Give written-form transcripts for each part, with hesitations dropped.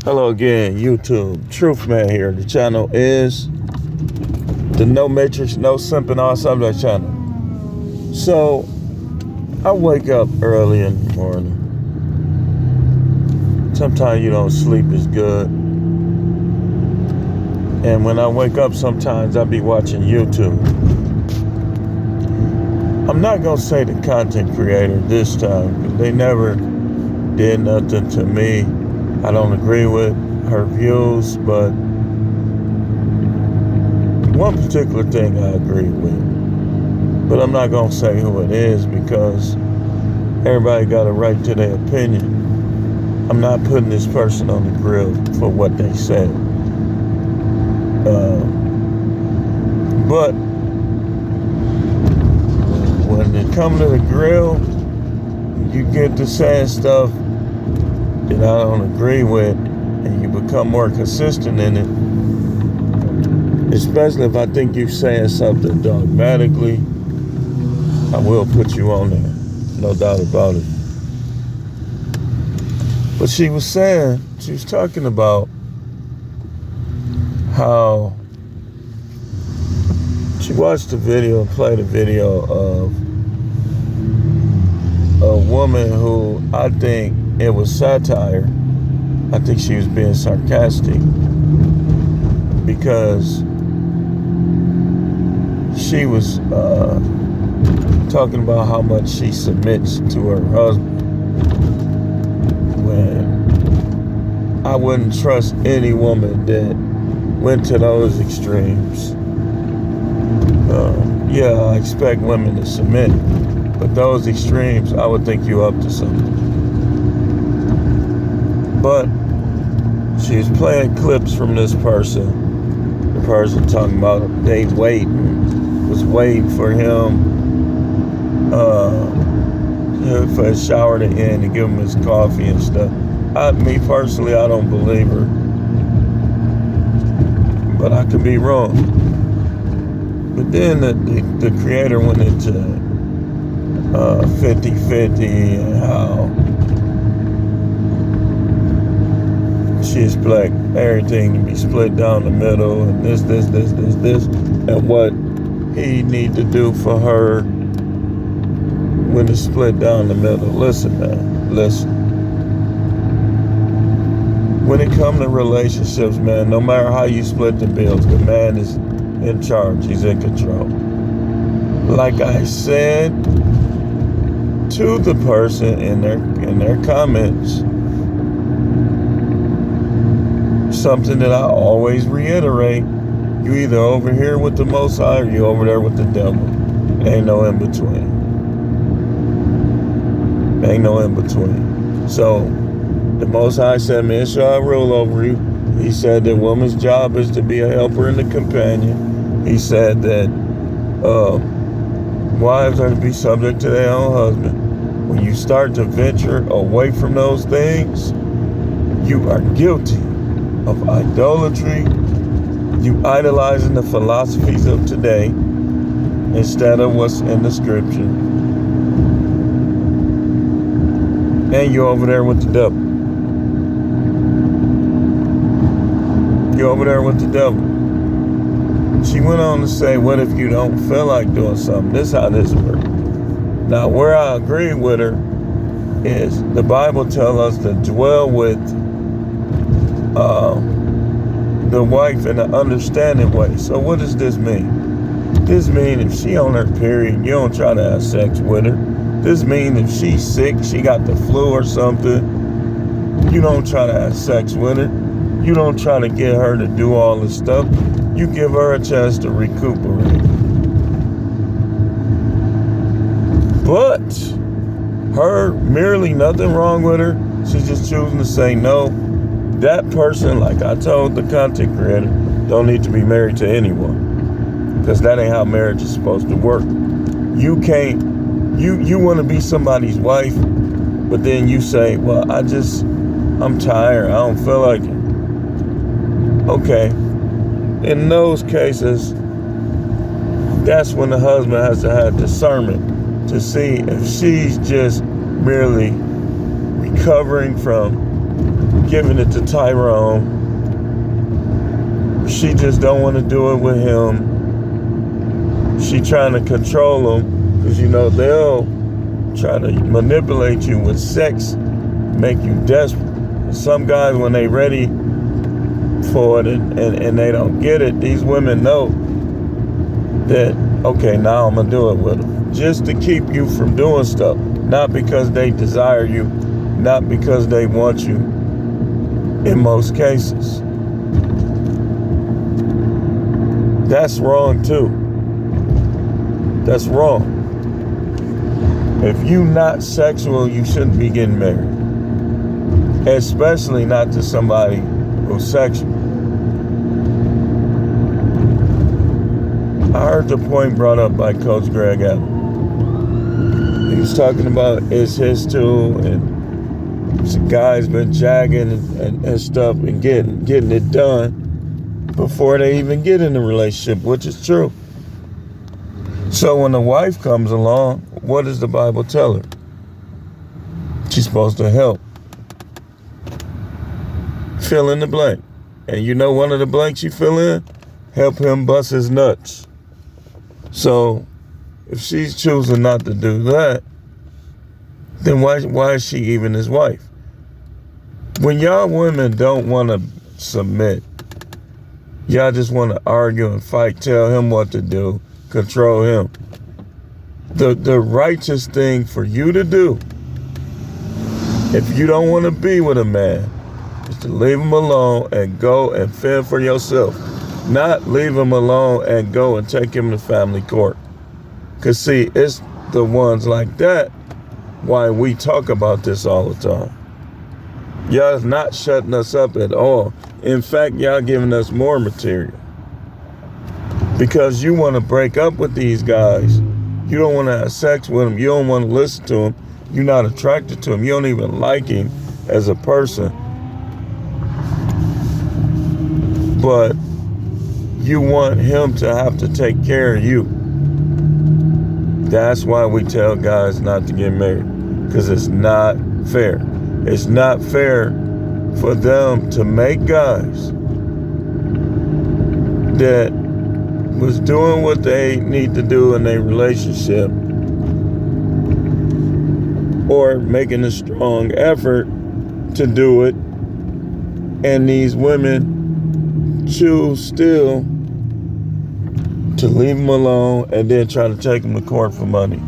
Hello again, YouTube. Truth Man here. The channel is the No Matrix, No Simping All Subject channel. So, I wake up early in the morning. Sometimes you don't sleep as good. And when I wake up, sometimes I be watching YouTube. I'm not going to say the content creator this time, because they never did nothing to me. I don't agree with her views, but one particular thing I agree with. But I'm not going to say who it is because everybody got a right to their opinion. I'm not putting this person on the grill for what they said. But when it comes to the grill, you get to saying stuff that I don't agree with, and you become more consistent in it, especially if I think you're saying something dogmatically, I will put you on there, no doubt about it. But she was talking about how she watched the video and played a video of a woman who I think it was satire. I think she was being sarcastic because she was talking about how much she submits to her husband, when I wouldn't trust any woman that went to those extremes. Yeah, I expect women to submit, but those extremes, I would think you up to something. But she's playing clips from this person. The person talking about they was waiting for him for his shower to end to give him his coffee and stuff. Me personally, I don't believe her, but I could be wrong. But then the creator went into 50-50 and how she's black, everything to be split down the middle, and this, and what he need to do for her when it's split down the middle. Listen, man, listen. When it comes to relationships, man, no matter how you split the bills, the man is in charge. He's in control. Like I said to the person in their comments, something that I always reiterate: you either over here with the Most High or you over there with the devil. Ain't no in between. Ain't no in between. So the Most High said, "Man shall I rule over you." He said that woman's job is to be a helper and a companion. He said that wives are to be subject to their own husband. When you start to venture away from those things, you are guilty of idolatry. You idolizing the philosophies of today instead of what's in the scripture. And you're over there with the devil. You're over there with the devil. She went on to say, what if you don't feel like doing something? This is how this works. Now, where I agree with her is the Bible tells us to dwell with the wife in an understanding way. So what does this mean? This means if she on her period, you don't try to have sex with her. This means if she's sick, she got the flu or something, you don't try to have sex with her. You don't try to get her to do all this stuff. You give her a chance to recuperate. But her merely nothing wrong with her. She's just choosing to say no. That person, like I told the content creator, don't need to be married to anyone, because that ain't how marriage is supposed to work. You can't, you want to be somebody's wife, but then you say, well, I'm tired, I don't feel like it. Okay, in those cases, that's when the husband has to have discernment to see if she's just merely recovering from giving it to Tyrone. She just don't want to do it with him. She trying to control him because, they'll try to manipulate you with sex, make you desperate. And some guys, when they ready for it and they don't get it, these women know that, okay, now I'm going to do it with them. Just to keep you from doing stuff. Not because they desire you, not because they want you in most cases. That's wrong too. That's wrong. If you not sexual, you shouldn't be getting married. Especially not to somebody who's sexual. I heard the point brought up by Coach Greg Allen. He was talking about it's his tool, and some guys been jagging and stuff and getting it done before they even get in a relationship, which is true. So when the wife comes along, what does the Bible tell her? She's supposed to help. Fill in the blank. And one of the blanks you fill in? Help him bust his nuts. So if she's choosing not to do that, then why is she even his wife? When y'all women don't want to submit, y'all just want to argue and fight, tell him what to do, control him. The righteous thing for you to do, if you don't want to be with a man, is to leave him alone and go and fend for yourself. Not leave him alone and go and take him to family court. Because see, it's the ones like that why we talk about this all the time. Y'all is not shutting us up at all. In fact, y'all giving us more material. Because you want to break up with these guys. You don't want to have sex with them. You don't want to listen to them. You're not attracted to him. You don't even like him as a person. But you want him to have to take care of you. That's why we tell guys not to get married. Because it's not fair. It's not fair for them to make guys that was doing what they need to do in a relationship or making a strong effort to do it, and these women choose still to leave them alone and then try to take them to court for money.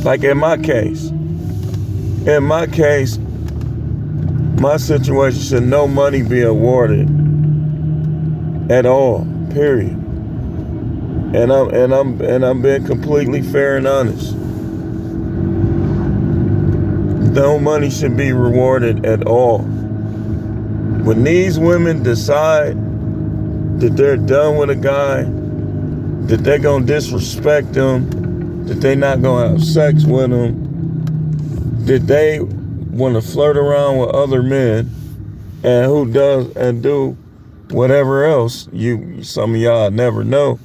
Like in my case, my situation should no money be awarded at all, period. And I'm being completely fair and honest. No money should be rewarded at all. When these women decide that they're done with a guy, that they're gonna disrespect him, that they're not gonna have sex with him, that they want to flirt around with other men, and who does and do whatever else some of y'all never know.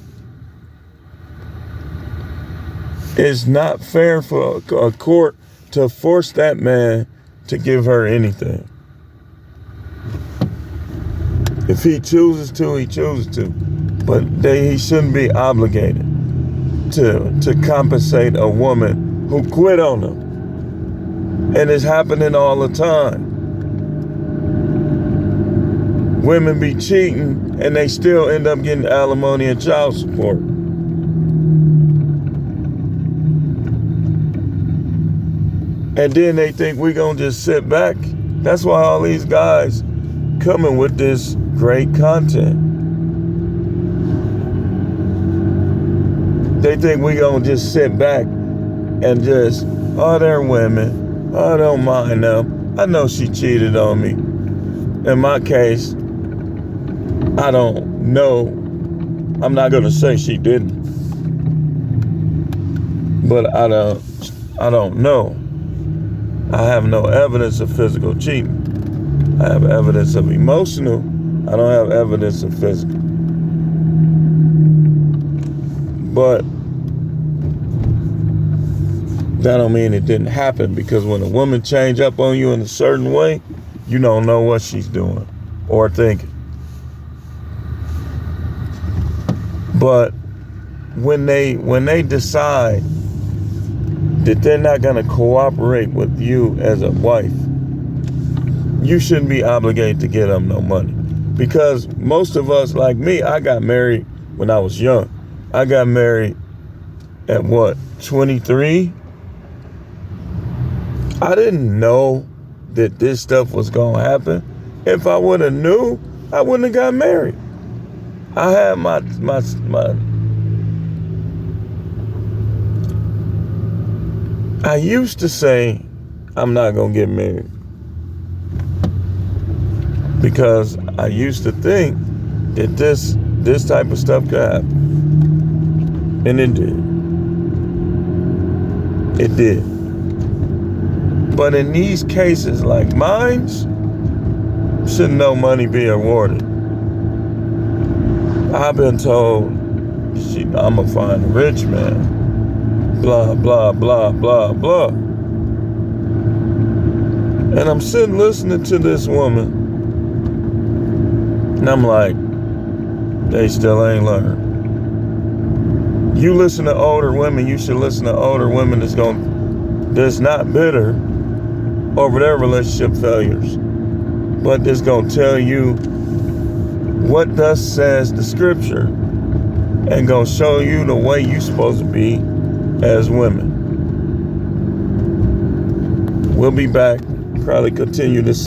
It's not fair for a court to force that man to give her anything. If he chooses to, he chooses to. But he shouldn't be obligated to compensate a woman who quit on him. And it's happening all the time. Women be cheating and they still end up getting alimony and child support. And then they think we're going to just sit back. That's why all these guys coming with this great content. They think we're going to just sit back and just, oh, they're women. I don't mind them. I know she cheated on me. In my case, I don't know. I'm not going to say she didn't. But I don't know. I have no evidence of physical cheating. I have evidence of emotional. I don't have evidence of physical. But that don't mean it didn't happen, because when a woman change up on you in a certain way, you don't know what she's doing or thinking. But when they decide that they're not going to cooperate with you as a wife, you shouldn't be obligated to give them no money. Because most of us, like me, I got married when I was young. I got married at 23? I didn't know that this stuff was going to happen. If I would have knew, I wouldn't have got married. I had my I used to say, I'm not going to get married. Because I used to think that this type of stuff could happen. And it did. It did. But in these cases like mine, shouldn't no money be awarded. I've been told, I'm going to find a rich man. Blah, blah, blah, blah, blah. And I'm sitting listening to this woman. And I'm like, they still ain't learned. You listen to older women, you should listen to older women that's not bitter over their relationship failures, but that's gonna tell you what thus says the scripture and gonna show you the way you supposed to be as women. We'll be back, probably continue this